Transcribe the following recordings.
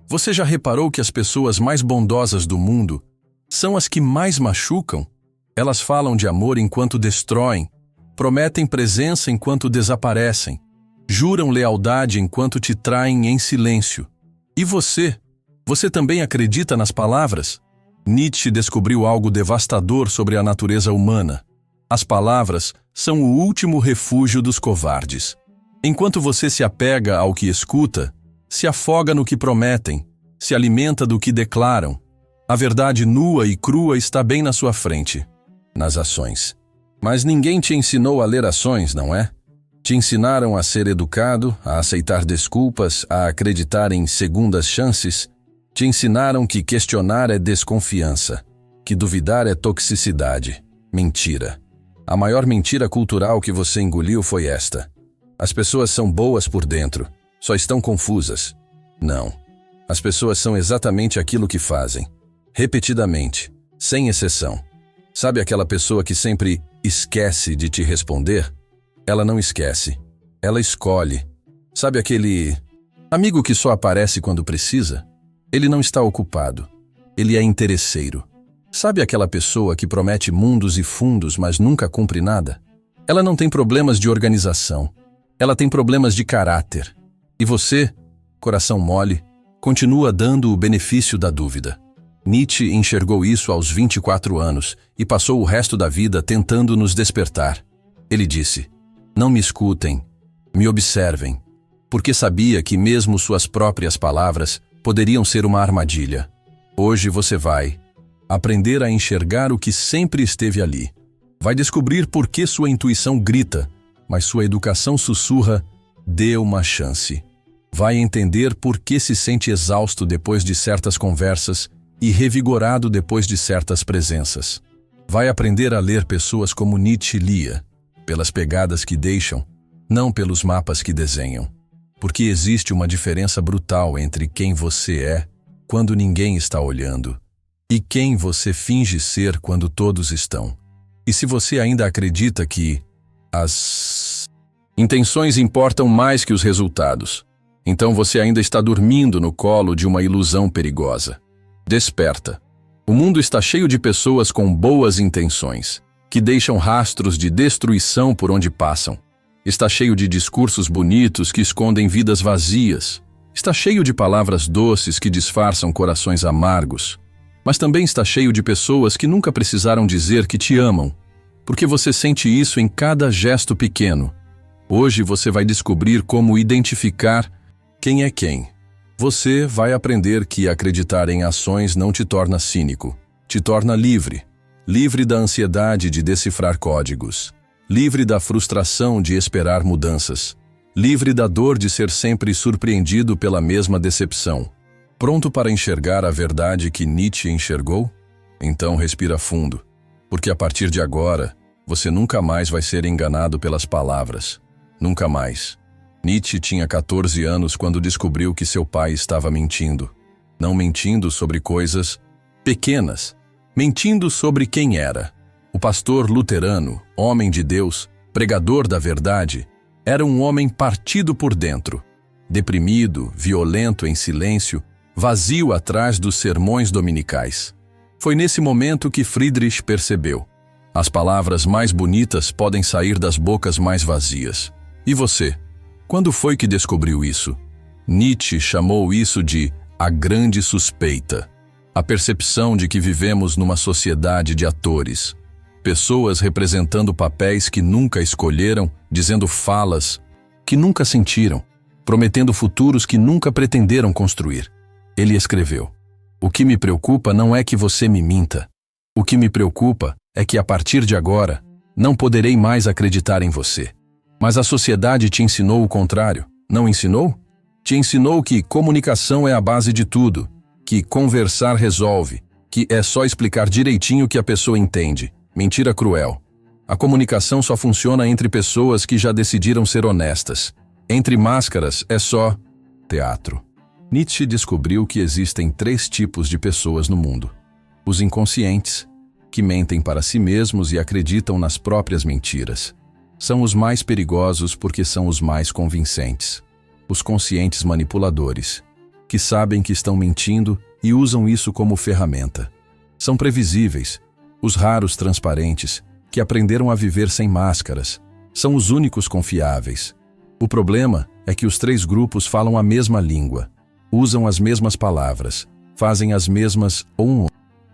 Você já reparou que as pessoas mais bondosas do mundo são as que mais machucam? Elas falam de amor enquanto destroem, prometem presença enquanto desaparecem, juram lealdade enquanto te traem em silêncio. E você? Você também acredita nas palavras? Nietzsche descobriu algo devastador sobre a natureza humana. As palavras são o último refúgio dos covardes. Enquanto você se apega ao que escuta, se afoga no que prometem, se alimenta do que declaram, a verdade nua e crua está bem na sua frente, nas ações. Mas ninguém te ensinou a ler ações, não é? Te ensinaram a ser educado, a aceitar desculpas, a acreditar em segundas chances. Te ensinaram que questionar é desconfiança, que duvidar é toxicidade. Mentira. A maior mentira cultural que você engoliu foi esta. As pessoas são boas por dentro, só estão confusas. Não. As pessoas são exatamente aquilo que fazem. Repetidamente, sem exceção. Sabe aquela pessoa que sempre esquece de te responder? Ela não esquece. Ela escolhe. Sabe aquele amigo que só aparece quando precisa? Ele não está ocupado. Ele é interesseiro. Sabe aquela pessoa que promete mundos e fundos, mas nunca cumpre nada? Ela não tem problemas de organização. Ela tem problemas de caráter. E você, coração mole, continua dando o benefício da dúvida. Nietzsche enxergou isso aos 24 anos e passou o resto da vida tentando nos despertar. Ele disse: "Não me escutem, me observem", porque sabia que mesmo suas próprias palavras poderiam ser uma armadilha. Hoje você vai aprender a enxergar o que sempre esteve ali. Vai descobrir por que sua intuição grita, mas sua educação sussurra: "Dê uma chance". Vai entender por que se sente exausto depois de certas conversas e revigorado depois de certas presenças. Vai aprender a ler pessoas como Nietzsche lia, pelas pegadas que deixam, não pelos mapas que desenham. Porque existe uma diferença brutal entre quem você é quando ninguém está olhando e quem você finge ser quando todos estão. E se você ainda acredita que as intenções importam mais que os resultados, então você ainda está dormindo no colo de uma ilusão perigosa. Desperta. O mundo está cheio de pessoas com boas intenções, que deixam rastros de destruição por onde passam. Está cheio de discursos bonitos que escondem vidas vazias. Está cheio de palavras doces que disfarçam corações amargos. Mas também está cheio de pessoas que nunca precisaram dizer que te amam, porque você sente isso em cada gesto pequeno. Hoje você vai descobrir como identificar quem é quem. Você vai aprender que acreditar em ações não te torna cínico, te torna livre. Livre da ansiedade de decifrar códigos. Livre da frustração de esperar mudanças. Livre da dor de ser sempre surpreendido pela mesma decepção. Pronto para enxergar a verdade que Nietzsche enxergou? Então respira fundo, porque a partir de agora, você nunca mais vai ser enganado pelas palavras. Nunca mais. Nietzsche tinha 14 anos quando descobriu que seu pai estava mentindo. Não mentindo sobre coisas pequenas, mentindo sobre quem era. O pastor luterano, homem de Deus, pregador da verdade, era um homem partido por dentro, deprimido, violento em silêncio, vazio atrás dos sermões dominicais. Foi nesse momento que Friedrich percebeu: as palavras mais bonitas podem sair das bocas mais vazias. E você? Quando foi que descobriu isso? Nietzsche chamou isso de a grande suspeita. A percepção de que vivemos numa sociedade de atores. Pessoas representando papéis que nunca escolheram, dizendo falas que nunca sentiram, prometendo futuros que nunca pretenderam construir. Ele escreveu: "O que me preocupa não é que você me minta. O que me preocupa é que a partir de agora, não poderei mais acreditar em você." Mas a sociedade te ensinou o contrário, não ensinou? Te ensinou que comunicação é a base de tudo, que conversar resolve, que é só explicar direitinho o que a pessoa entende. Mentira cruel. A comunicação só funciona entre pessoas que já decidiram ser honestas. Entre máscaras é só teatro. Nietzsche descobriu que existem 3 tipos de pessoas no mundo. Os inconscientes, que mentem para si mesmos e acreditam nas próprias mentiras. São os mais perigosos porque são os mais convincentes. Os conscientes manipuladores, que sabem que estão mentindo e usam isso como ferramenta. São previsíveis, os raros transparentes, que aprenderam a viver sem máscaras. São os únicos confiáveis. O problema é que os três grupos falam a mesma língua, usam as mesmas palavras, fazem as mesmas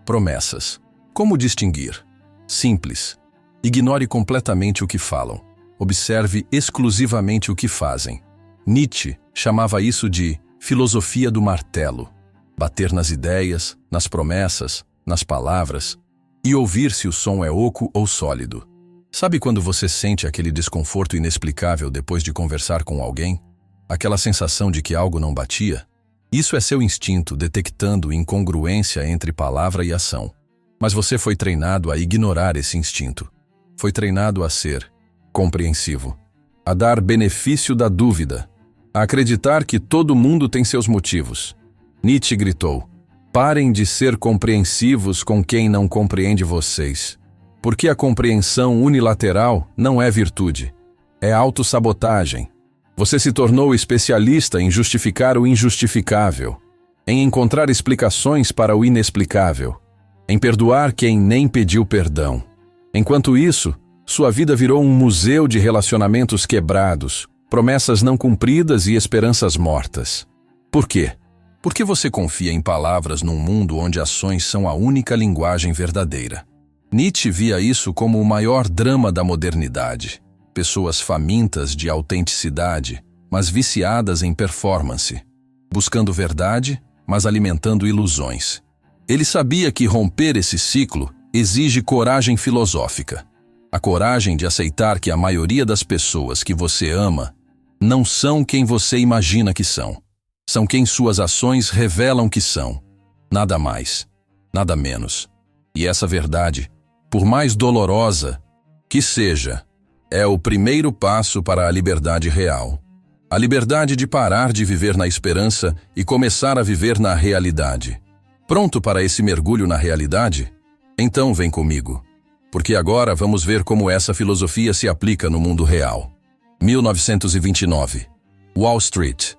promessas. Como distinguir? Simples. Ignore completamente o que falam. Observe exclusivamente o que fazem. Nietzsche chamava isso de filosofia do martelo. Bater nas ideias, nas promessas, nas palavras e ouvir se o som é oco ou sólido. Sabe quando você sente aquele desconforto inexplicável depois de conversar com alguém? Aquela sensação de que algo não batia? Isso é seu instinto detectando incongruência entre palavra e ação. Mas você foi treinado a ignorar esse instinto. Foi treinado a ser compreensivo, a dar benefício da dúvida, a acreditar que todo mundo tem seus motivos. Nietzsche gritou: parem de ser compreensivos com quem não compreende vocês. Porque a compreensão unilateral não é virtude, é autossabotagem. Você se tornou especialista em justificar o injustificável, em encontrar explicações para o inexplicável, em perdoar quem nem pediu perdão. Enquanto isso, sua vida virou um museu de relacionamentos quebrados, promessas não cumpridas e esperanças mortas. Por quê? Porque você confia em palavras num mundo onde ações são a única linguagem verdadeira. Nietzsche via isso como o maior drama da modernidade. Pessoas famintas de autenticidade, mas viciadas em performance. Buscando verdade, mas alimentando ilusões. Ele sabia que romper esse ciclo exige coragem filosófica. A coragem de aceitar que a maioria das pessoas que você ama não são quem você imagina que são. São quem suas ações revelam que são. Nada mais, nada menos. E essa verdade, por mais dolorosa que seja, é o primeiro passo para a liberdade real. A liberdade de parar de viver na esperança e começar a viver na realidade. Pronto para esse mergulho na realidade? Então vem comigo, porque agora vamos ver como essa filosofia se aplica no mundo real. 1929. Wall Street.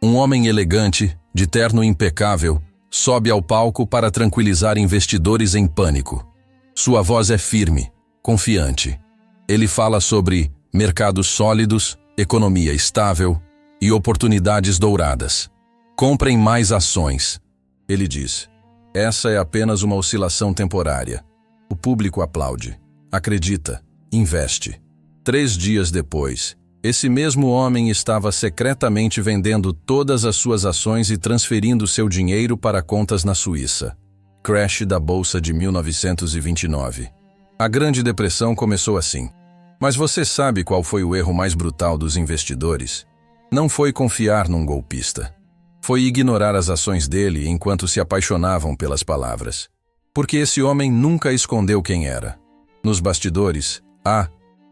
Um homem elegante, de terno impecável, sobe ao palco para tranquilizar investidores em pânico. Sua voz é firme, confiante. Ele fala sobre mercados sólidos, economia estável e oportunidades douradas. Comprem mais ações, ele diz. Essa é apenas uma oscilação temporária. O público aplaude, acredita, investe. 3 dias depois, esse mesmo homem estava secretamente vendendo todas as suas ações e transferindo seu dinheiro para contas na Suíça. Crash da Bolsa de 1929. A Grande Depressão começou assim. Mas você sabe qual foi o erro mais brutal dos investidores? Não foi confiar num golpista. Foi ignorar as ações dele enquanto se apaixonavam pelas palavras. Porque esse homem nunca escondeu quem era. Nos bastidores, há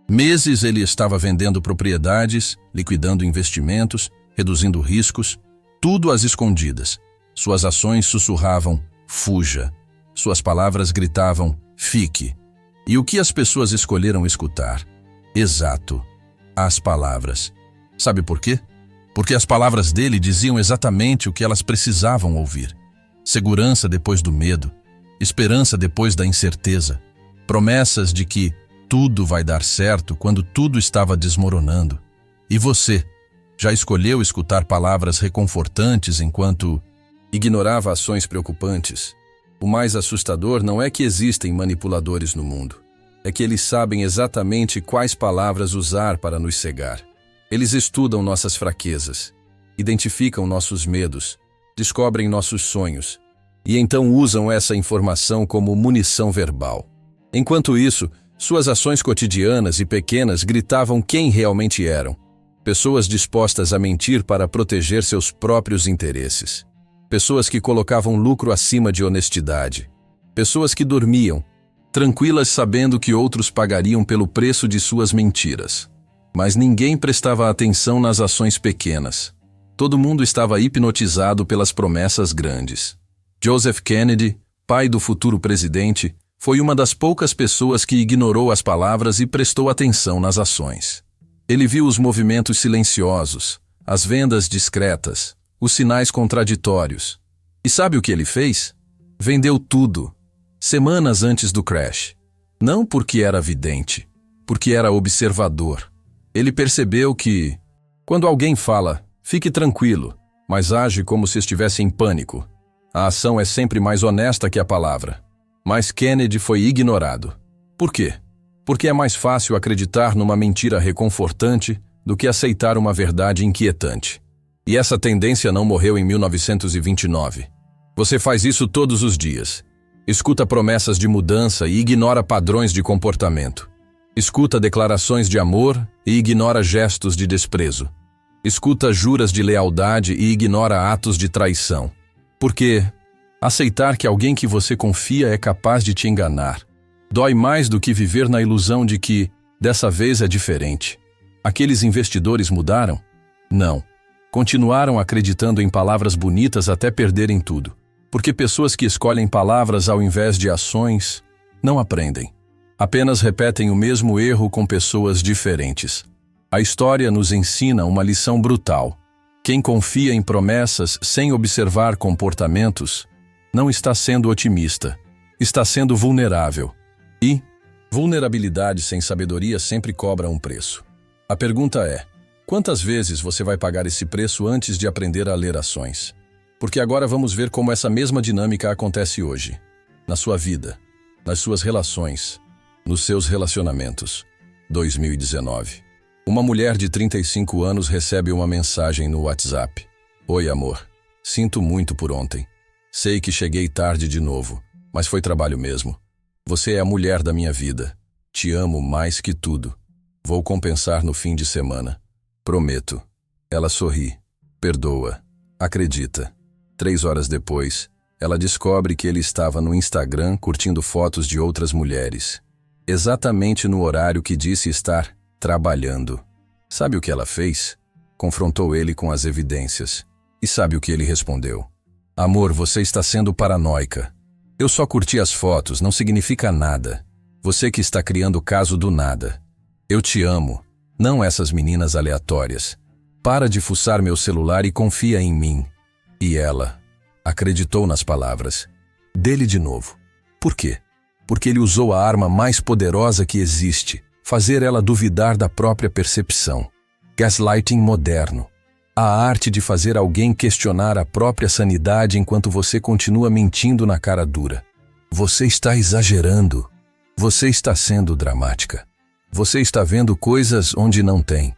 meses ele estava vendendo propriedades, liquidando investimentos, reduzindo riscos, tudo às escondidas. Suas ações sussurravam: fuja. Suas palavras gritavam: fique. E o que as pessoas escolheram escutar? Exato, as palavras. Sabe por quê? Porque as palavras dele diziam exatamente o que elas precisavam ouvir. Segurança depois do medo, esperança depois da incerteza, promessas de que tudo vai dar certo quando tudo estava desmoronando. E você, já escolheu escutar palavras reconfortantes enquanto ignorava ações preocupantes? O mais assustador não é que existem manipuladores no mundo. É que eles sabem exatamente quais palavras usar para nos cegar. Eles estudam nossas fraquezas, identificam nossos medos, descobrem nossos sonhos e então usam essa informação como munição verbal. Enquanto isso, suas ações cotidianas e pequenas gritavam quem realmente eram. Pessoas dispostas a mentir para proteger seus próprios interesses. Pessoas que colocavam lucro acima de honestidade. Pessoas que dormiam, tranquilas sabendo que outros pagariam pelo preço de suas mentiras. Mas ninguém prestava atenção nas ações pequenas. Todo mundo estava hipnotizado pelas promessas grandes. Joseph Kennedy, pai do futuro presidente, foi uma das poucas pessoas que ignorou as palavras e prestou atenção nas ações. Ele viu os movimentos silenciosos, as vendas discretas, os sinais contraditórios. E sabe o que ele fez? Vendeu tudo, semanas antes do crash. Não porque era vidente, porque era observador. Ele percebeu que, quando alguém fala, fique tranquilo, mas age como se estivesse em pânico, a ação é sempre mais honesta que a palavra. Mas Kennedy foi ignorado. Por quê? Porque é mais fácil acreditar numa mentira reconfortante do que aceitar uma verdade inquietante. E essa tendência não morreu em 1929. Você faz isso todos os dias. Escuta promessas de mudança e ignora padrões de comportamento. Escuta declarações de amor e ignora gestos de desprezo. Escuta juras de lealdade e ignora atos de traição. Porque aceitar que alguém que você confia é capaz de te enganar dói mais do que viver na ilusão de que, dessa vez, é diferente. Aqueles investidores mudaram? Não. Continuaram acreditando em palavras bonitas até perderem tudo. Porque pessoas que escolhem palavras ao invés de ações não aprendem. Apenas repetem o mesmo erro com pessoas diferentes. A história nos ensina uma lição brutal. Quem confia em promessas sem observar comportamentos não está sendo otimista, está sendo vulnerável. E vulnerabilidade sem sabedoria sempre cobra um preço. A pergunta é: quantas vezes você vai pagar esse preço antes de aprender a ler ações? Porque agora vamos ver como essa mesma dinâmica acontece hoje, na sua vida, nas suas relações, nos seus relacionamentos. 2019. Uma mulher de 35 anos recebe uma mensagem no WhatsApp. Oi, amor. Sinto muito por ontem. Sei que cheguei tarde de novo, mas foi trabalho mesmo. Você é a mulher da minha vida. Te amo mais que tudo. Vou compensar no fim de semana. Prometo. Ela sorri. Perdoa. Acredita. 3 horas depois, ela descobre que ele estava no Instagram curtindo fotos de outras mulheres. Exatamente no horário que disse estar trabalhando. Sabe o que ela fez? Confrontou ele com as evidências. E sabe o que ele respondeu? Amor, você está sendo paranoica. Eu só curti as fotos, não significa nada. Você que está criando caso do nada. Eu te amo, não essas meninas aleatórias. Para de fuçar meu celular e confia em mim. E ela acreditou nas palavras dele de novo. Por quê? Porque ele usou a arma mais poderosa que existe, fazer ela duvidar da própria percepção. Gaslighting moderno. A arte de fazer alguém questionar a própria sanidade enquanto você continua mentindo na cara dura. Você está exagerando. Você está sendo dramática. Você está vendo coisas onde não tem.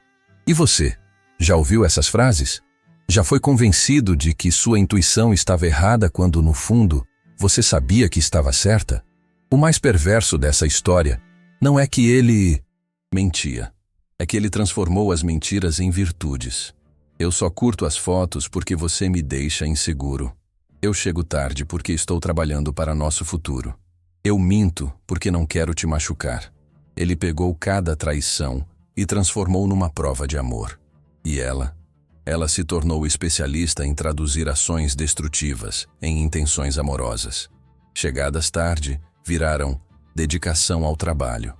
E você? Já ouviu essas frases? Já foi convencido de que sua intuição estava errada quando, no fundo, você sabia que estava certa? O mais perverso dessa história não é que ele mentia. É que ele transformou as mentiras em virtudes. Eu só curto as fotos porque você me deixa inseguro. Eu chego tarde porque estou trabalhando para nosso futuro. Eu minto porque não quero te machucar. Ele pegou cada traição e transformou numa prova de amor. E ela se tornou especialista em traduzir ações destrutivas em intenções amorosas. Chegadas tarde, viraram dedicação ao trabalho.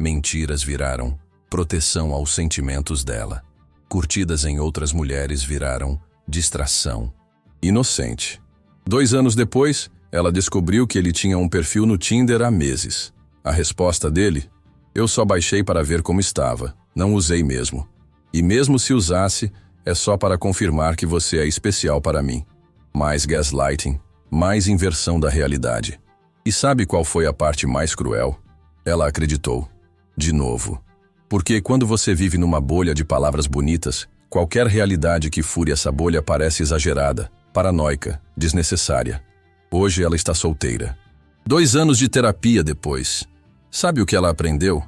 Mentiras viraram proteção aos sentimentos dela. Curtidas em outras mulheres viraram distração. Inocente. 2 anos depois, ela descobriu que ele tinha um perfil no Tinder há meses. A resposta dele? Eu só baixei para ver como estava. Não usei mesmo. E mesmo se usasse, é só para confirmar que você é especial para mim. Mais gaslighting, mais inversão da realidade. E sabe qual foi a parte mais cruel? Ela acreditou. De novo. Porque quando você vive numa bolha de palavras bonitas, qualquer realidade que fure essa bolha parece exagerada, paranoica, desnecessária. Hoje ela está solteira. 2 anos de terapia depois. Sabe o que ela aprendeu?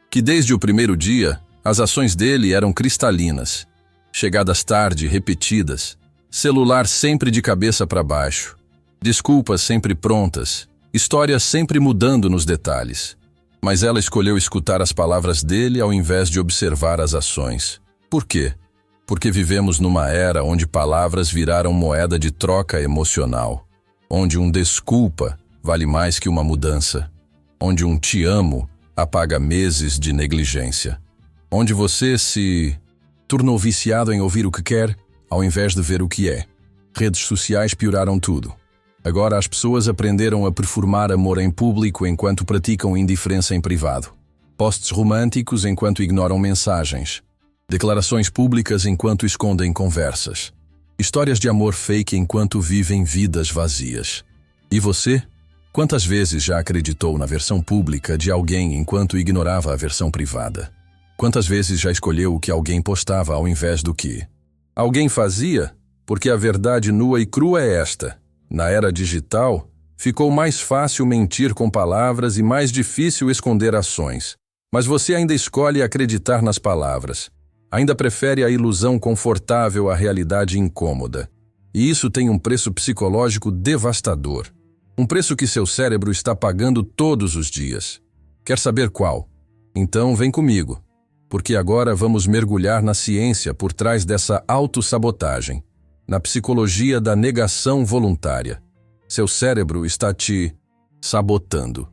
Que desde o primeiro dia, as ações dele eram cristalinas. Chegadas tarde, repetidas. Celular sempre de cabeça para baixo. Desculpas sempre prontas. Histórias sempre mudando nos detalhes. Mas ela escolheu escutar as palavras dele ao invés de observar as ações. Por quê? Porque vivemos numa era onde palavras viraram moeda de troca emocional. Onde um desculpa vale mais que uma mudança. Onde um te amo apaga meses de negligência. Onde você se tornou viciado em ouvir o que quer, ao invés de ver o que é. Redes sociais pioraram tudo. Agora as pessoas aprenderam a performar amor em público enquanto praticam indiferença em privado. Posts românticos enquanto ignoram mensagens. Declarações públicas enquanto escondem conversas. Histórias de amor fake enquanto vivem vidas vazias. E você? Quantas vezes já acreditou na versão pública de alguém enquanto ignorava a versão privada? Quantas vezes já escolheu o que alguém postava ao invés do que alguém fazia? Porque a verdade nua e crua é esta. Na era digital, ficou mais fácil mentir com palavras e mais difícil esconder ações. Mas você ainda escolhe acreditar nas palavras. Ainda prefere a ilusão confortável à realidade incômoda. E isso tem um preço psicológico devastador. Um preço que seu cérebro está pagando todos os dias. Quer saber qual? Então vem comigo, porque agora vamos mergulhar na ciência por trás dessa autossabotagem, na psicologia da negação voluntária. Seu cérebro está te sabotando.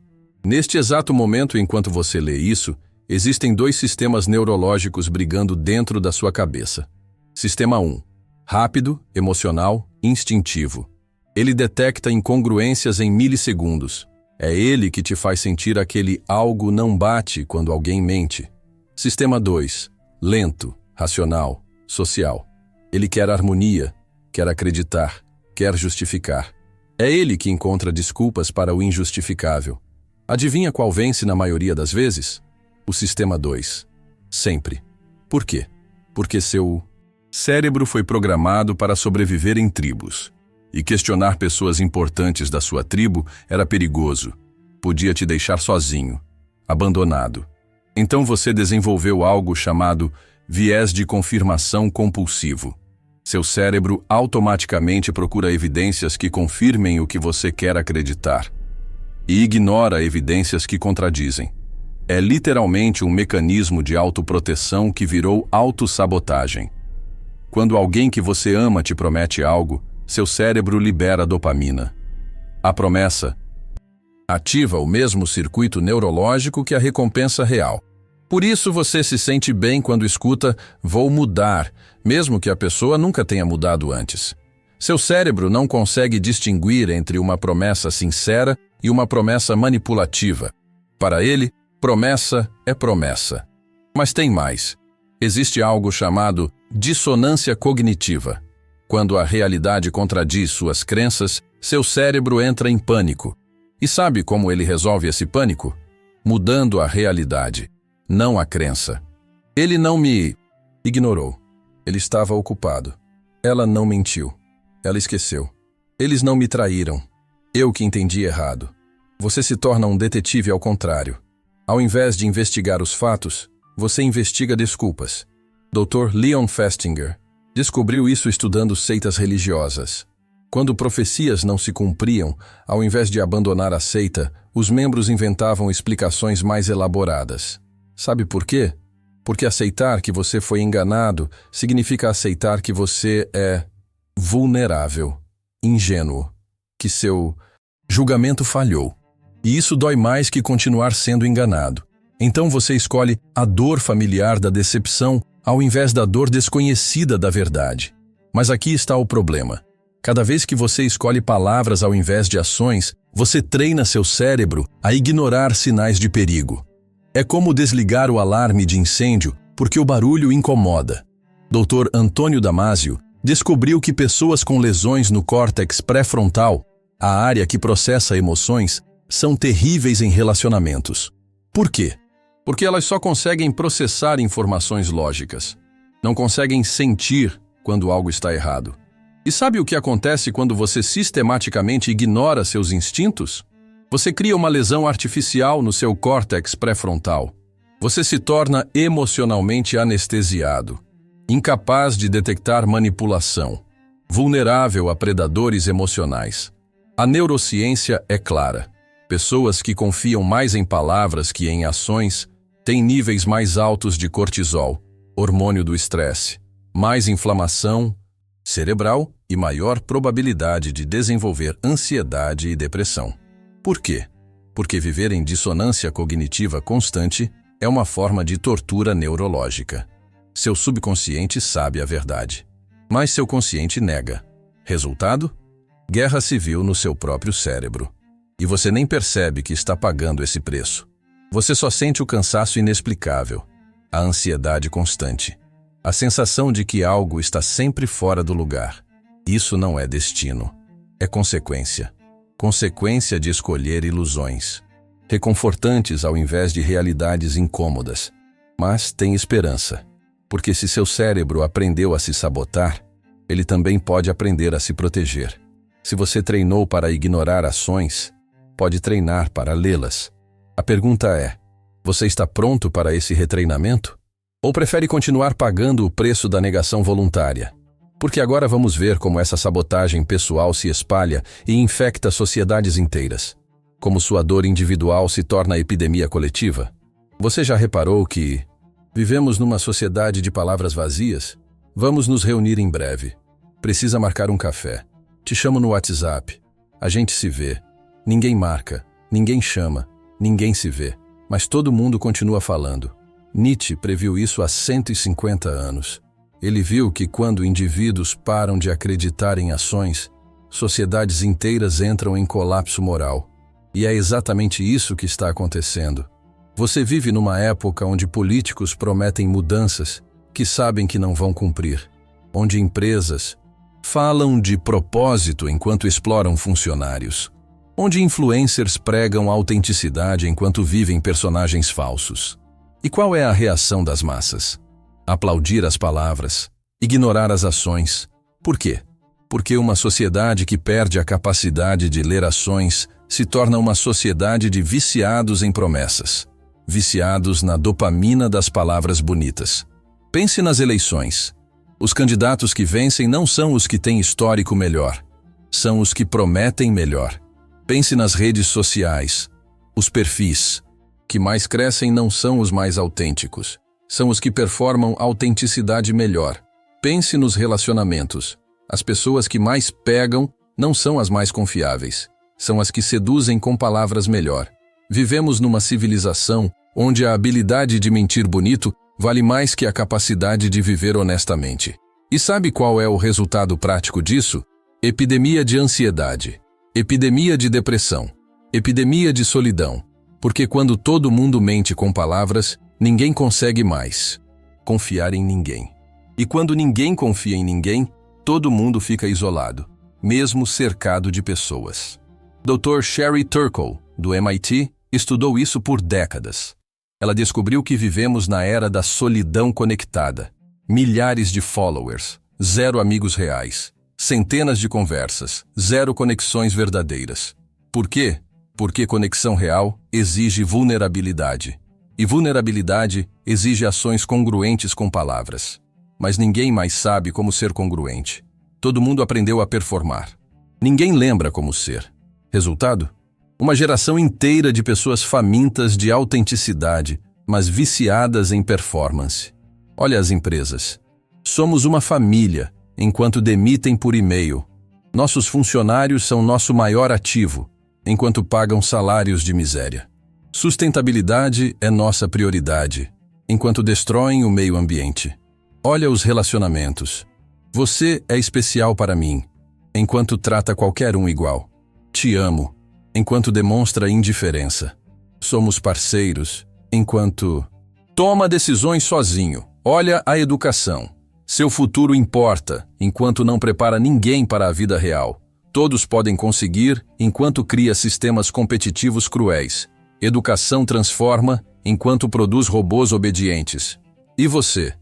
Neste exato momento, enquanto você lê isso, existem dois sistemas neurológicos brigando dentro da sua cabeça. Sistema 1. Rápido, emocional, instintivo. Ele detecta incongruências em milissegundos. É ele que te faz sentir aquele algo não bate quando alguém mente. Sistema 2. Lento, racional, social. Ele quer harmonia, quer acreditar, quer justificar. É ele que encontra desculpas para o injustificável. Adivinha qual vence na maioria das vezes? O sistema 2. Sempre. Por quê? Porque seu cérebro foi programado para sobreviver em tribos. E questionar pessoas importantes da sua tribo era perigoso. Podia te deixar sozinho, abandonado. Então você desenvolveu algo chamado viés de confirmação compulsivo. Seu cérebro automaticamente procura evidências que confirmem o que você quer acreditar. E ignora evidências que contradizem. É literalmente um mecanismo de autoproteção que virou autossabotagem. Quando alguém que você ama te promete algo, seu cérebro libera dopamina. A promessa ativa o mesmo circuito neurológico que a recompensa real. Por isso você se sente bem quando escuta "vou mudar", mesmo que a pessoa nunca tenha mudado antes. Seu cérebro não consegue distinguir entre uma promessa sincera e uma promessa manipulativa. Para ele, promessa é promessa. Mas tem mais. Existe algo chamado dissonância cognitiva. Quando a realidade contradiz suas crenças, seu cérebro entra em pânico. E sabe como ele resolve esse pânico? Mudando a realidade, não a crença. Ele não me ignorou. Ele estava ocupado. Ela não mentiu. Ela esqueceu. Eles não me traíram. Eu que entendi errado. Você se torna um detetive ao contrário. Ao invés de investigar os fatos, você investiga desculpas. Dr. Leon Festinger descobriu isso estudando seitas religiosas. Quando profecias não se cumpriam, ao invés de abandonar a seita, os membros inventavam explicações mais elaboradas. Sabe por quê? Porque aceitar que você foi enganado significa aceitar que você é vulnerável, ingênuo, que seu julgamento falhou. E isso dói mais que continuar sendo enganado. Então você escolhe a dor familiar da decepção ao invés da dor desconhecida da verdade. Mas aqui está o problema. Cada vez que você escolhe palavras ao invés de ações, você treina seu cérebro a ignorar sinais de perigo. É como desligar o alarme de incêndio porque o barulho incomoda. Dr. Antônio Damasio descobriu que pessoas com lesões no córtex pré-frontal, a área que processa emoções, são terríveis em relacionamentos. Por quê? Porque elas só conseguem processar informações lógicas. Não conseguem sentir quando algo está errado. E sabe o que acontece quando você sistematicamente ignora seus instintos? Você cria uma lesão artificial no seu córtex pré-frontal. Você se torna emocionalmente anestesiado, incapaz de detectar manipulação, vulnerável a predadores emocionais. A neurociência é clara. Pessoas que confiam mais em palavras que em ações têm níveis mais altos de cortisol, hormônio do estresse, mais inflamação cerebral e maior probabilidade de desenvolver ansiedade e depressão. Por quê? Porque viver em dissonância cognitiva constante é uma forma de tortura neurológica. Seu subconsciente sabe a verdade, mas seu consciente nega, Resultado? Guerra civil no seu próprio cérebro. E você nem percebe que está pagando esse preço. Você só sente o cansaço inexplicável, a ansiedade constante, a sensação de que algo está sempre fora do lugar. Isso não é destino, é consequência. Consequência de escolher ilusões, reconfortantes ao invés de realidades incômodas. Mas tem esperança, porque se seu cérebro aprendeu a se sabotar, ele também pode aprender a se proteger. Se você treinou para ignorar ações, pode treinar para lê-las. A pergunta é: você está pronto para esse retreinamento? Ou prefere continuar pagando o preço da negação voluntária? Porque agora vamos ver como essa sabotagem pessoal se espalha e infecta sociedades inteiras. Como sua dor individual se torna epidemia coletiva. Você já reparou que vivemos numa sociedade de palavras vazias? Vamos nos reunir em breve. Precisa marcar um café. Te chamo no WhatsApp. A gente se vê. Ninguém marca, ninguém chama, ninguém se vê. Mas todo mundo continua falando. Nietzsche previu isso há 150 anos. Ele viu que quando indivíduos param de acreditar em ações, sociedades inteiras entram em colapso moral. E é exatamente isso que está acontecendo. Você vive numa época onde políticos prometem mudanças que sabem que não vão cumprir. Onde empresas falam de propósito enquanto exploram funcionários. Onde influencers pregam autenticidade enquanto vivem personagens falsos. E qual é a reação das massas? Aplaudir as palavras, ignorar as ações. Por quê? Porque uma sociedade que perde a capacidade de ler ações se torna uma sociedade de viciados em promessas, viciados na dopamina das palavras bonitas. Pense nas eleições. Os candidatos que vencem não são os que têm histórico melhor, são os que prometem melhor. Pense nas redes sociais. Os perfis que mais crescem não são os mais autênticos, são os que performam autenticidade melhor. Pense nos relacionamentos. As pessoas que mais pegam não são as mais confiáveis, são as que seduzem com palavras melhor. Vivemos numa civilização onde a habilidade de mentir bonito vale mais que a capacidade de viver honestamente. E sabe qual é o resultado prático disso? Epidemia de ansiedade, epidemia de depressão, epidemia de solidão. Porque quando todo mundo mente com palavras, ninguém consegue mais confiar em ninguém. E quando ninguém confia em ninguém, todo mundo fica isolado, mesmo cercado de pessoas. Dr. Sherry Turkle, do MIT, estudou isso por décadas. Ela descobriu que vivemos na era da solidão conectada. Milhares de followers, 0 amigos reais, centenas de conversas, 0 conexões verdadeiras. Por quê? Porque conexão real exige vulnerabilidade. E vulnerabilidade exige ações congruentes com palavras. Mas ninguém mais sabe como ser congruente. Todo mundo aprendeu a performar. Ninguém lembra como ser. Resultado? Uma geração inteira de pessoas famintas de autenticidade, mas viciadas em performance. Olha as empresas. Somos uma família, enquanto demitem por e-mail. Nossos funcionários são nosso maior ativo, enquanto pagam salários de miséria. Sustentabilidade é nossa prioridade, enquanto destroem o meio ambiente. Olha os relacionamentos. Você é especial para mim, enquanto trata qualquer um igual. Te amo, enquanto demonstra indiferença. Somos parceiros, enquanto toma decisões sozinho. Olha a educação. Seu futuro importa, enquanto não prepara ninguém para a vida real. Todos podem conseguir, enquanto cria sistemas competitivos cruéis. Educação transforma, enquanto produz robôs obedientes. E você?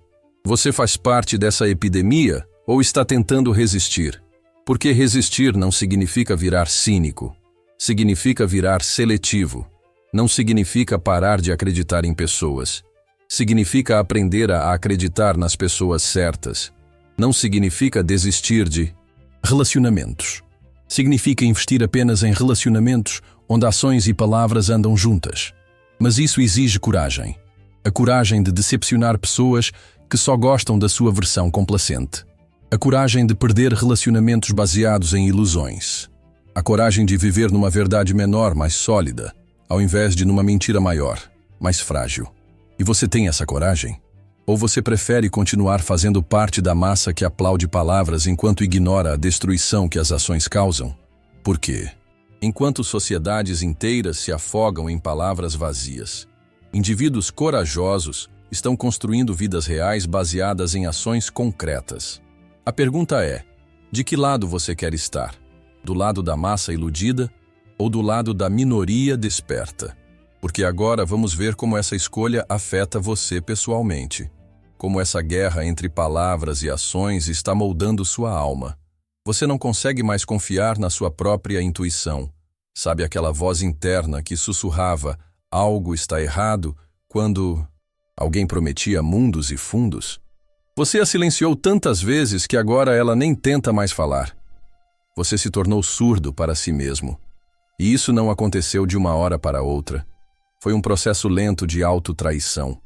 Você faz parte dessa epidemia ou está tentando resistir? Porque resistir não significa virar cínico. Significa virar seletivo. Não significa parar de acreditar em pessoas. Significa aprender a acreditar nas pessoas certas. Não significa desistir de relacionamentos. Significa investir apenas em relacionamentos onde ações e palavras andam juntas. Mas isso exige coragem. A coragem de decepcionar pessoas que só gostam da sua versão complacente. A coragem de perder relacionamentos baseados em ilusões. A coragem de viver numa verdade menor, mais sólida, ao invés de numa mentira maior, mais frágil. E você tem essa coragem? Ou você prefere continuar fazendo parte da massa que aplaude palavras enquanto ignora a destruição que as ações causam? Por quê? Enquanto sociedades inteiras se afogam em palavras vazias, indivíduos corajosos estão construindo vidas reais baseadas em ações concretas. A pergunta é: de que lado você quer estar? Do lado da massa iludida ou do lado da minoria desperta? Porque agora vamos ver como essa escolha afeta você pessoalmente. Como essa guerra entre palavras e ações está moldando sua alma. Você não consegue mais confiar na sua própria intuição. Sabe aquela voz interna que sussurrava algo está errado quando alguém prometia mundos e fundos? Você a silenciou tantas vezes que agora ela nem tenta mais falar. Você se tornou surdo para si mesmo. E isso não aconteceu de uma hora para outra. Foi um processo lento de autotraição.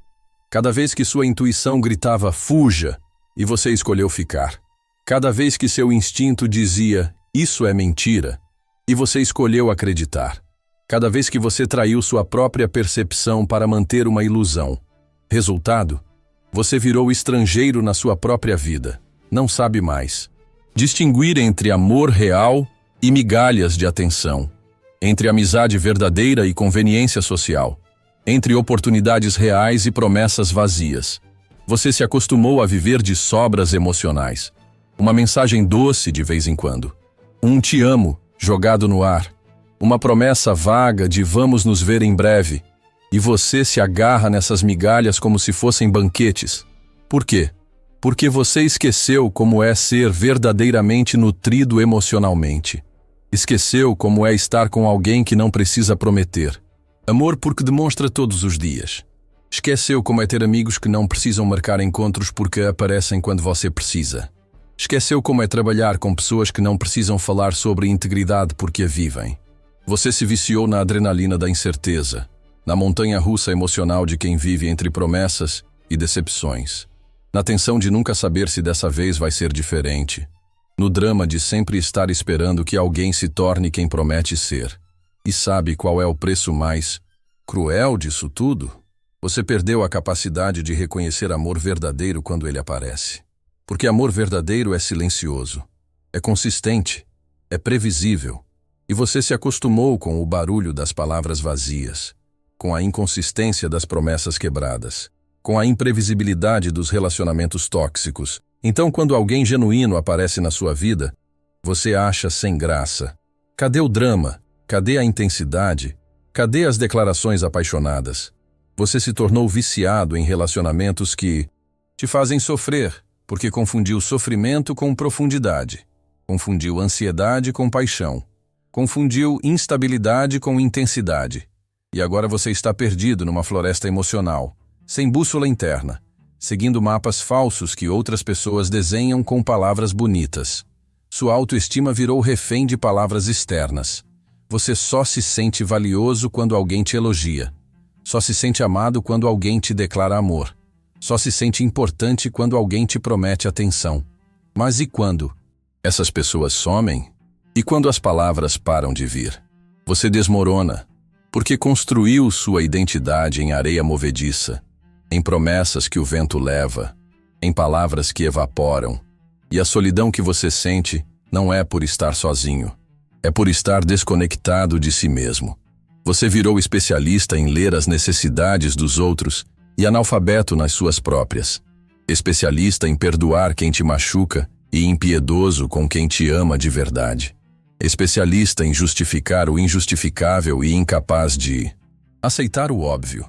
Cada vez que sua intuição gritava fuja, e você escolheu ficar. Cada vez que seu instinto dizia isso é mentira, e você escolheu acreditar. Cada vez que você traiu sua própria percepção para manter uma ilusão. Resultado? Você virou estrangeiro na sua própria vida. Não sabe mais distinguir entre amor real e migalhas de atenção. Entre amizade verdadeira e conveniência social. Entre oportunidades reais e promessas vazias. Você se acostumou a viver de sobras emocionais. Uma mensagem doce de vez em quando. Um te amo jogado no ar. Uma promessa vaga de vamos nos ver em breve. E você se agarra nessas migalhas como se fossem banquetes. Por quê? Porque você esqueceu como é ser verdadeiramente nutrido emocionalmente. Esqueceu como é estar com alguém que não precisa prometer. Amor porque demonstra todos os dias. Esqueceu como é ter amigos que não precisam marcar encontros porque aparecem quando você precisa. Esqueceu como é trabalhar com pessoas que não precisam falar sobre integridade porque a vivem. Você se viciou na adrenalina da incerteza, na montanha-russa emocional de quem vive entre promessas e decepções, na tensão de nunca saber se dessa vez vai ser diferente, no drama de sempre estar esperando que alguém se torne quem promete ser. E sabe qual é o preço mais cruel disso tudo? Você perdeu a capacidade de reconhecer amor verdadeiro quando ele aparece. Porque amor verdadeiro é silencioso, é consistente, é previsível. E você se acostumou com o barulho das palavras vazias, com a inconsistência das promessas quebradas, com a imprevisibilidade dos relacionamentos tóxicos. Então, quando alguém genuíno aparece na sua vida, você acha sem graça. Cadê o drama? Cadê a intensidade? Cadê as declarações apaixonadas? Você se tornou viciado em relacionamentos que te fazem sofrer, porque confundiu sofrimento com profundidade, confundiu ansiedade com paixão, confundiu instabilidade com intensidade. E agora você está perdido numa floresta emocional, sem bússola interna, seguindo mapas falsos que outras pessoas desenham com palavras bonitas. Sua autoestima virou refém de palavras externas. Você só se sente valioso quando alguém te elogia. Só se sente amado quando alguém te declara amor. Só se sente importante quando alguém te promete atenção. Mas e quando essas pessoas somem? E quando as palavras param de vir? Você desmorona, porque construiu sua identidade em areia movediça, em promessas que o vento leva, em palavras que evaporam. E a solidão que você sente não é por estar sozinho. É por estar desconectado de si mesmo. Você virou especialista em ler as necessidades dos outros e analfabeto nas suas próprias. Especialista em perdoar quem te machuca e impiedoso com quem te ama de verdade. Especialista em justificar o injustificável e incapaz de aceitar o óbvio.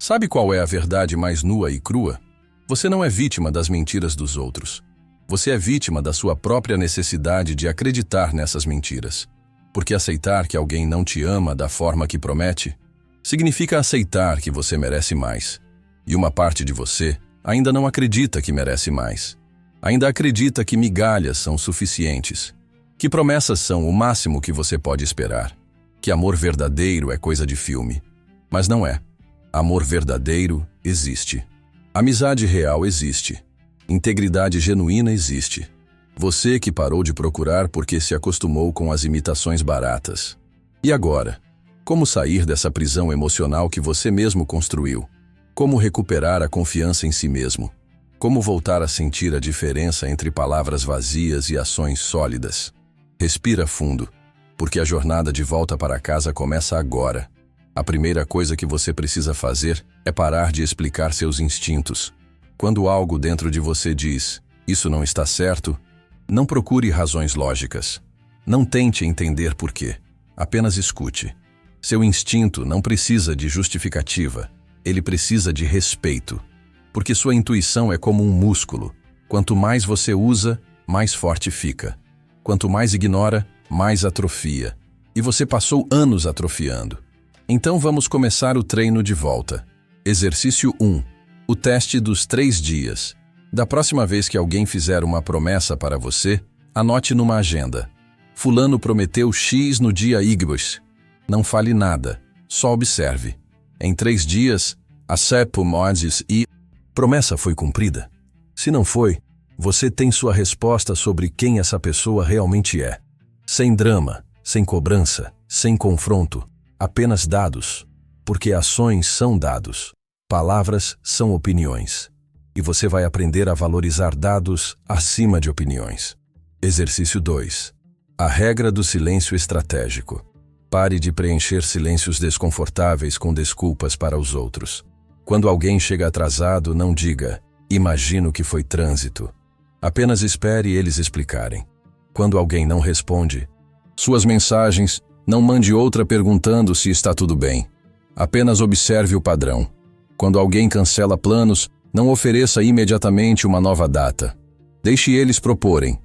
Sabe qual é a verdade mais nua e crua? Você não é vítima das mentiras dos outros. Você é vítima da sua própria necessidade de acreditar nessas mentiras. Porque aceitar que alguém não te ama da forma que promete, significa aceitar que você merece mais. E uma parte de você ainda não acredita que merece mais. Ainda acredita que migalhas são suficientes. Que promessas são o máximo que você pode esperar. Que amor verdadeiro é coisa de filme. Mas não é. Amor verdadeiro existe. Amizade real existe. Integridade genuína existe. Você que parou de procurar porque se acostumou com as imitações baratas. E agora? Como sair dessa prisão emocional que você mesmo construiu? Como recuperar a confiança em si mesmo? Como voltar a sentir a diferença entre palavras vazias e ações sólidas? Respira fundo, porque a jornada de volta para casa começa agora. A primeira coisa que você precisa fazer é parar de explicar seus instintos. Quando algo dentro de você diz, isso não está certo, não procure razões lógicas. Não tente entender por quê. Apenas escute. Seu instinto não precisa de justificativa. Ele precisa de respeito. Porque sua intuição é como um músculo. Quanto mais você usa, mais forte fica. Quanto mais ignora, mais atrofia. E você passou anos atrofiando. Então vamos começar o treino de volta. Exercício 1. O teste dos 3 dias. Da próxima vez que alguém fizer uma promessa para você, anote numa agenda. Fulano prometeu X no dia Y. Não fale nada, só observe. Em 3 dias, acepo mods e... Promessa foi cumprida? Se não foi, você tem sua resposta sobre quem essa pessoa realmente é. Sem drama, sem cobrança, sem confronto, apenas dados. Porque ações são dados, palavras são opiniões. E você vai aprender a valorizar dados acima de opiniões. Exercício 2. A regra do silêncio estratégico. Pare de preencher silêncios desconfortáveis com desculpas para os outros. Quando alguém chega atrasado, não diga, imagino que foi trânsito. Apenas espere eles explicarem. Quando alguém não responde suas mensagens, não mande outra perguntando se está tudo bem. Apenas observe o padrão. Quando alguém cancela planos, não ofereça imediatamente uma nova data. Deixe eles proporem.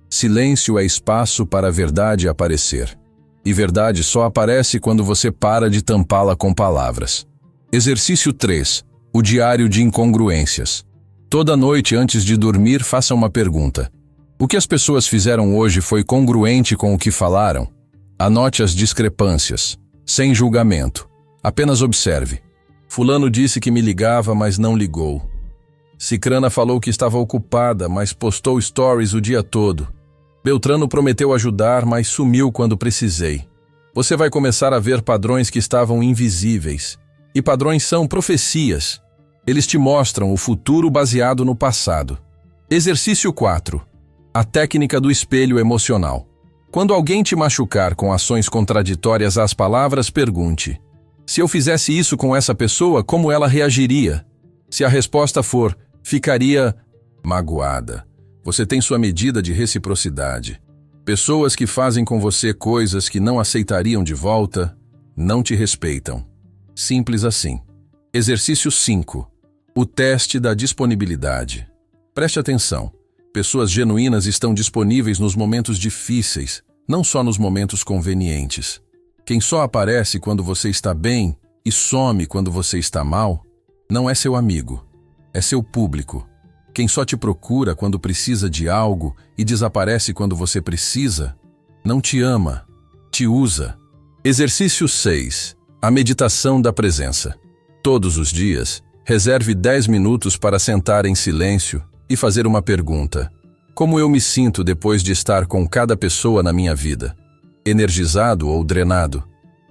Silêncio é espaço para a verdade aparecer. E verdade só aparece quando você para de tampá-la com palavras. Exercício 3. O diário de incongruências. Toda noite antes de dormir, faça uma pergunta. O que as pessoas fizeram hoje foi congruente com o que falaram? Anote as discrepâncias, sem julgamento. Apenas observe. Fulano disse que me ligava, mas não ligou. Cicrana falou que estava ocupada, mas postou stories o dia todo. Beltrano prometeu ajudar, mas sumiu quando precisei. Você vai começar a ver padrões que estavam invisíveis. E padrões são profecias. Eles te mostram o futuro baseado no passado. Exercício 4. A técnica do espelho emocional. Quando alguém te machucar com ações contraditórias às palavras, pergunte: se eu fizesse isso com essa pessoa, como ela reagiria? Se a resposta for, ficaria magoada. Você tem sua medida de reciprocidade. Pessoas que fazem com você coisas que não aceitariam de volta, não te respeitam. Simples assim. Exercício 5. O teste da disponibilidade. Preste atenção. Pessoas genuínas estão disponíveis nos momentos difíceis, não só nos momentos convenientes. Quem só aparece quando você está bem e some quando você está mal, não é seu amigo, é seu público. Quem só te procura quando precisa de algo e desaparece quando você precisa, não te ama, te usa. Exercício 6. A meditação da presença. Todos os dias, reserve 10 minutos para sentar em silêncio e fazer uma pergunta. Como eu me sinto depois de estar com cada pessoa na minha vida? Energizado ou drenado?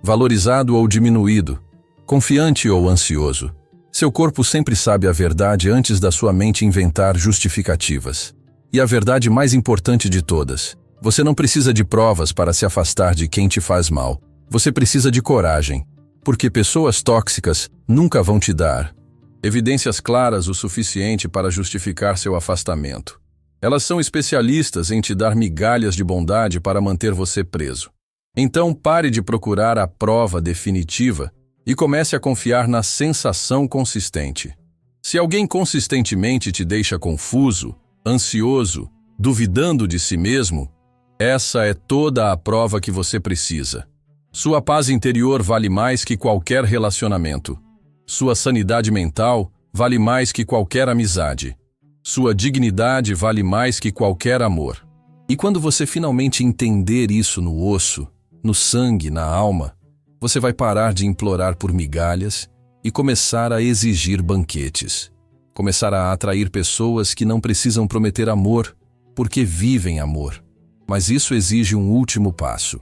Valorizado ou diminuído? Confiante ou ansioso? Seu corpo sempre sabe a verdade antes da sua mente inventar justificativas. E a verdade mais importante de todas: você não precisa de provas para se afastar de quem te faz mal. Você precisa de coragem, porque pessoas tóxicas nunca vão te dar evidências claras o suficiente para justificar seu afastamento. Elas são especialistas em te dar migalhas de bondade para manter você preso. Então pare de procurar a prova definitiva e comece a confiar na sensação consistente. Se alguém consistentemente te deixa confuso, ansioso, duvidando de si mesmo, essa é toda a prova que você precisa. Sua paz interior vale mais que qualquer relacionamento. Sua sanidade mental vale mais que qualquer amizade. Sua dignidade vale mais que qualquer amor. E quando você finalmente entender isso no osso, no sangue, na alma, você vai parar de implorar por migalhas e começar a exigir banquetes. Começar a atrair pessoas que não precisam prometer amor, porque vivem amor. Mas isso exige um último passo,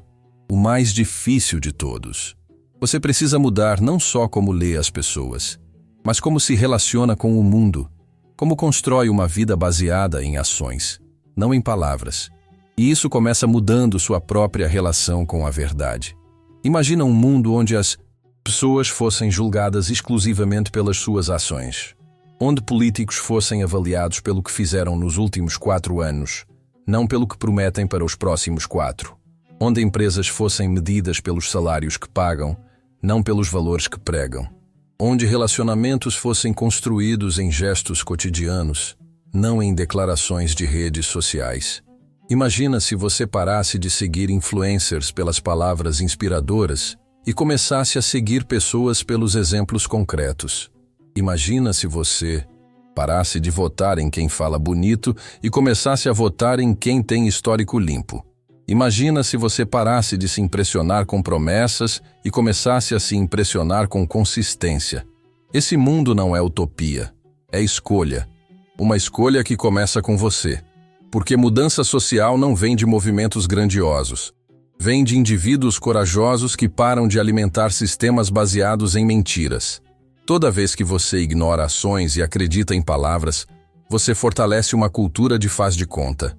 o mais difícil de todos. Você precisa mudar não só como lê as pessoas, mas como se relaciona com o mundo, como constrói uma vida baseada em ações, não em palavras. E isso começa mudando sua própria relação com a verdade. Imagina um mundo onde as pessoas fossem julgadas exclusivamente pelas suas ações, onde políticos fossem avaliados pelo que fizeram nos últimos 4 anos, não pelo que prometem para os próximos 4, onde empresas fossem medidas pelos salários que pagam, não pelos valores que pregam, onde relacionamentos fossem construídos em gestos cotidianos, não em declarações de redes sociais. Imagina se você parasse de seguir influencers pelas palavras inspiradoras e começasse a seguir pessoas pelos exemplos concretos. Imagina se você parasse de votar em quem fala bonito e começasse a votar em quem tem histórico limpo. Imagina se você parasse de se impressionar com promessas e começasse a se impressionar com consistência. Esse mundo não é utopia, é escolha. Uma escolha que começa com você. Porque mudança social não vem de movimentos grandiosos. Vem de indivíduos corajosos que param de alimentar sistemas baseados em mentiras. Toda vez que você ignora ações e acredita em palavras, você fortalece uma cultura de faz de conta.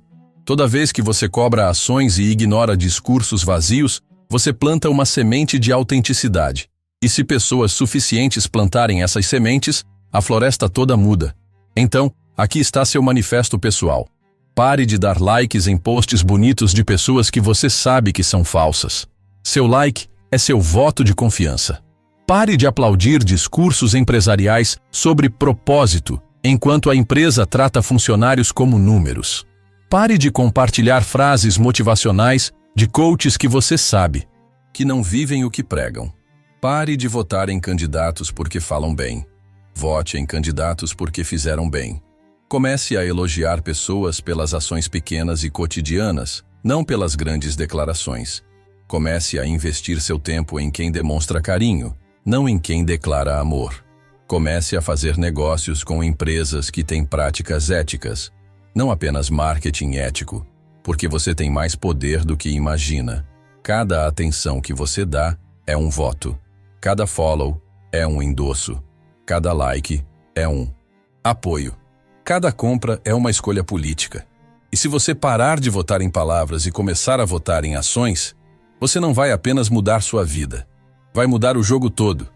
Toda vez que você cobra ações e ignora discursos vazios, você planta uma semente de autenticidade. E se pessoas suficientes plantarem essas sementes, a floresta toda muda. Então, aqui está seu manifesto pessoal. Pare de dar likes em posts bonitos de pessoas que você sabe que são falsas. Seu like é seu voto de confiança. Pare de aplaudir discursos empresariais sobre propósito, enquanto a empresa trata funcionários como números. Pare de compartilhar frases motivacionais de coaches que você sabe que não vivem o que pregam. Pare de votar em candidatos porque falam bem. Vote em candidatos porque fizeram bem. Comece a elogiar pessoas pelas ações pequenas e cotidianas, não pelas grandes declarações. Comece a investir seu tempo em quem demonstra carinho, não em quem declara amor. Comece a fazer negócios com empresas que têm práticas éticas, não apenas marketing ético, porque você tem mais poder do que imagina. Cada atenção que você dá é um voto. Cada follow é um endosso. Cada like é um apoio. Cada compra é uma escolha política. E se você parar de votar em palavras e começar a votar em ações, você não vai apenas mudar sua vida. Vai mudar o jogo todo.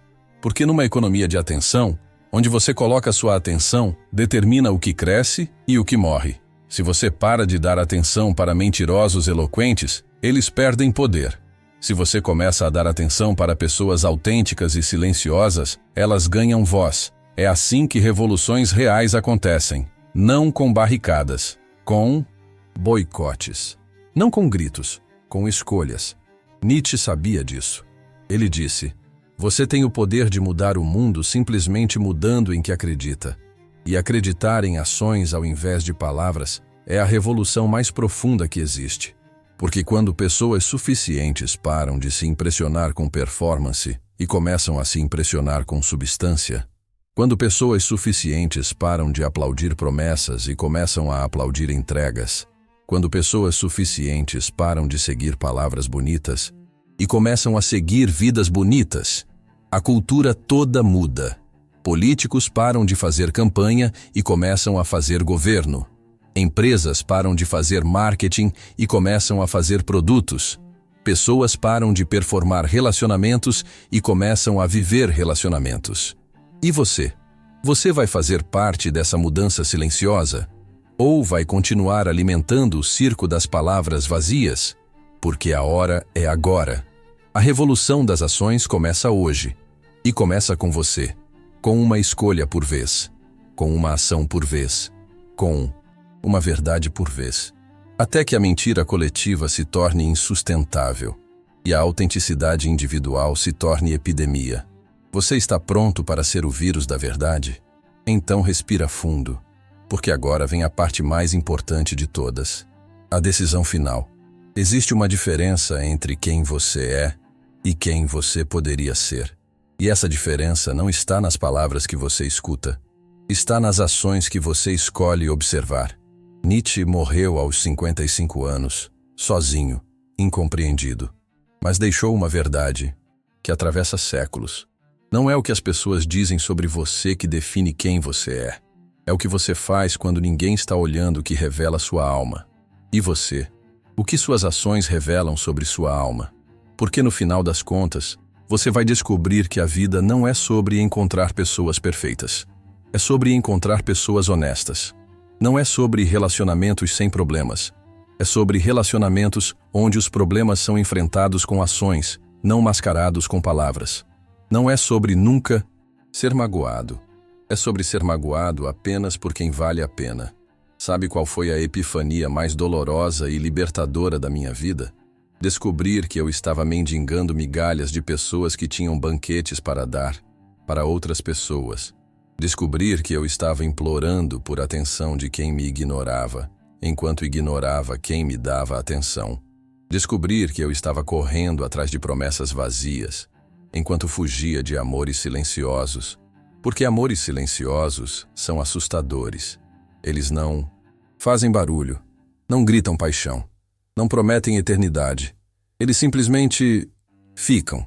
Porque numa economia de atenção, onde você coloca sua atenção, determina o que cresce e o que morre. Se você para de dar atenção para mentirosos eloquentes, eles perdem poder. Se você começa a dar atenção para pessoas autênticas e silenciosas, elas ganham voz. É assim que revoluções reais acontecem, não com barricadas, com boicotes. Não com gritos, com escolhas. Nietzsche sabia disso. Ele disse: você tem o poder de mudar o mundo simplesmente mudando em que acredita. E acreditar em ações ao invés de palavras é a revolução mais profunda que existe. Porque quando pessoas suficientes param de se impressionar com performance e começam a se impressionar com substância, quando pessoas suficientes param de aplaudir promessas e começam a aplaudir entregas, quando pessoas suficientes param de seguir palavras bonitas e começam a seguir vidas bonitas, a cultura toda muda. Políticos param de fazer campanha e começam a fazer governo. Empresas param de fazer marketing e começam a fazer produtos. Pessoas param de performar relacionamentos e começam a viver relacionamentos. E você? Você vai fazer parte dessa mudança silenciosa? Ou vai continuar alimentando o circo das palavras vazias? Porque a hora é agora. A revolução das ações começa hoje. E começa com você. Com uma escolha por vez. Com uma ação por vez. Com uma verdade por vez. Até que a mentira coletiva se torne insustentável e a autenticidade individual se torne epidemia. Você está pronto para ser o vírus da verdade? Então respira fundo, porque agora vem a parte mais importante de todas. A decisão final. Existe uma diferença entre quem você é e quem você poderia ser. E essa diferença não está nas palavras que você escuta. Está nas ações que você escolhe observar. Nietzsche morreu aos 55 anos, sozinho, incompreendido, mas deixou uma verdade que atravessa séculos. Não é o que as pessoas dizem sobre você que define quem você é. É o que você faz quando ninguém está olhando que revela sua alma. E você? O que suas ações revelam sobre sua alma? Porque no final das contas, você vai descobrir que a vida não é sobre encontrar pessoas perfeitas. É sobre encontrar pessoas honestas. Não é sobre relacionamentos sem problemas. É sobre relacionamentos onde os problemas são enfrentados com ações, não mascarados com palavras. Não é sobre nunca ser magoado. É sobre ser magoado apenas por quem vale a pena. Sabe qual foi a epifania mais dolorosa e libertadora da minha vida? Descobrir que eu estava mendigando migalhas de pessoas que tinham banquetes para dar para outras pessoas. Descobrir que eu estava implorando por atenção de quem me ignorava, enquanto ignorava quem me dava atenção. Descobrir que eu estava correndo atrás de promessas vazias, enquanto fugia de amores silenciosos. Porque amores silenciosos são assustadores. Eles não fazem barulho, não gritam paixão, não prometem eternidade. Eles simplesmente ficam.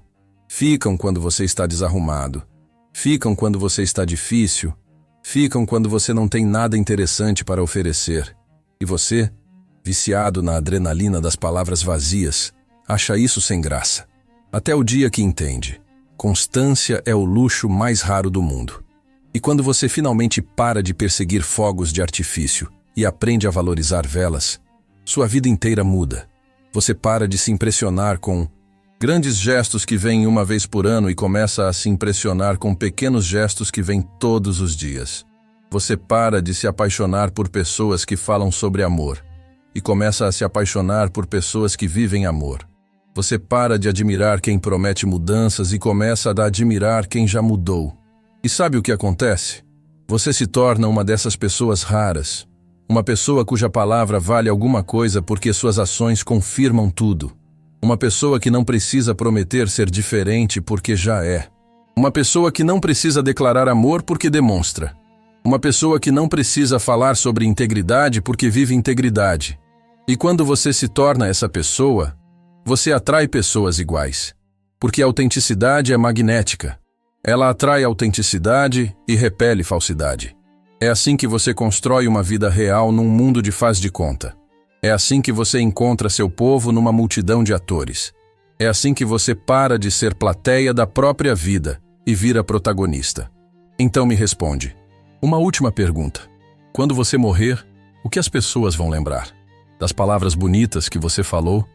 Ficam quando você está desarrumado. Ficam quando você está difícil. Ficam quando você não tem nada interessante para oferecer. E você, viciado na adrenalina das palavras vazias, acha isso sem graça. Até o dia que entende. Constância é o luxo mais raro do mundo. E quando você finalmente para de perseguir fogos de artifício e aprende a valorizar velas, sua vida inteira muda. Você para de se impressionar com grandes gestos que vêm uma vez por ano e começa a se impressionar com pequenos gestos que vêm todos os dias. Você para de se apaixonar por pessoas que falam sobre amor e começa a se apaixonar por pessoas que vivem amor. Você para de admirar quem promete mudanças e começa a admirar quem já mudou. E sabe o que acontece? Você se torna uma dessas pessoas raras. Uma pessoa cuja palavra vale alguma coisa porque suas ações confirmam tudo. Uma pessoa que não precisa prometer ser diferente porque já é. Uma pessoa que não precisa declarar amor porque demonstra. Uma pessoa que não precisa falar sobre integridade porque vive integridade. E quando você se torna essa pessoa, você atrai pessoas iguais. Porque a autenticidade é magnética. Ela atrai autenticidade e repele falsidade. É assim que você constrói uma vida real num mundo de faz de conta. É assim que você encontra seu povo numa multidão de atores. É assim que você para de ser plateia da própria vida e vira protagonista. Então me responde. Uma última pergunta. Quando você morrer, o que as pessoas vão lembrar? Das palavras bonitas que você falou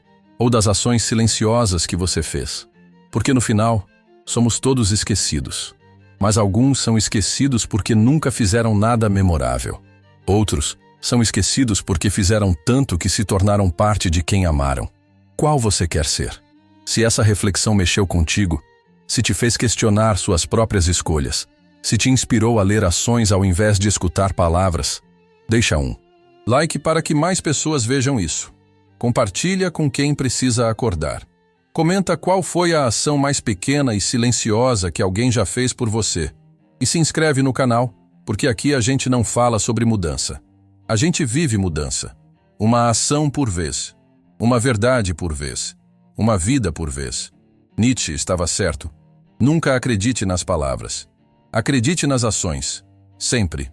ou das ações silenciosas que você fez? Porque no final, somos todos esquecidos. Mas alguns são esquecidos porque nunca fizeram nada memorável. Outros são esquecidos porque fizeram tanto que se tornaram parte de quem amaram. Qual você quer ser? Se essa reflexão mexeu contigo, se te fez questionar suas próprias escolhas, se te inspirou a ler ações ao invés de escutar palavras, deixa um like para que mais pessoas vejam isso. Compartilha com quem precisa acordar. Comenta qual foi a ação mais pequena e silenciosa que alguém já fez por você. E se inscreve no canal, porque aqui a gente não fala sobre mudança. A gente vive mudança. Uma ação por vez. Uma verdade por vez. Uma vida por vez. Nietzsche estava certo. Nunca acredite nas palavras. Acredite nas ações. Sempre.